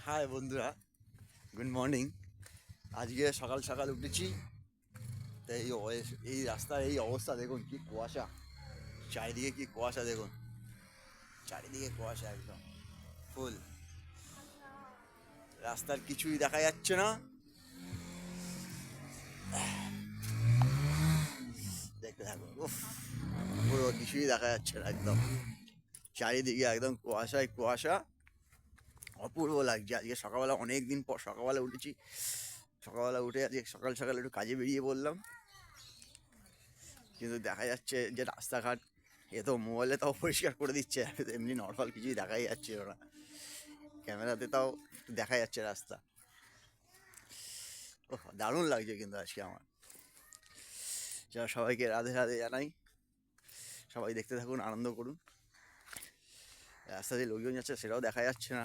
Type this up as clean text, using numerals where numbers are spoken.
High বন্ধুরা, good morning. আজকে সকাল সকাল উঠেছি। তো এই রাস্তার এই অবস্থা দেখুন, কি কুয়াশা। চারিদিকে কি কুয়াশা দেখুন, চারিদিকে কুয়াশা একদম ফুল। রাস্তার কিছুই দেখা যাচ্ছে না। দেখতে থাকুন, উফ, পুরো কিছুই দেখা যাচ্ছে না একদম। চারিদিকে একদম কুয়াশায় কুয়াশা, অপূর্ব লাগছে। আজকে সকালবেলা অনেক দিন পর সকালবেলা উঠেছি। সকালবেলা উঠে আজকে সকাল সকাল একটু কাজে বেরিয়ে পড়লাম, কিন্তু দেখা যাচ্ছে যে রাস্তাঘাট এ তো মোবাইলে তাও পরিষ্কার করে দিচ্ছে, এমনি নর্মাল কিছুই দেখাই যাচ্ছে না। ক্যামেরাতে তাও দেখা যাচ্ছে রাস্তা। ও, দারুণ লাগছে কিন্তু আজকে আমার। যা, সবাইকে রাধে রাধে জানাই। সবাই দেখতে থাকুন, আনন্দ করুন। রাস্তা দিয়ে লোকজন যাচ্ছে সেটাও দেখা যাচ্ছে না।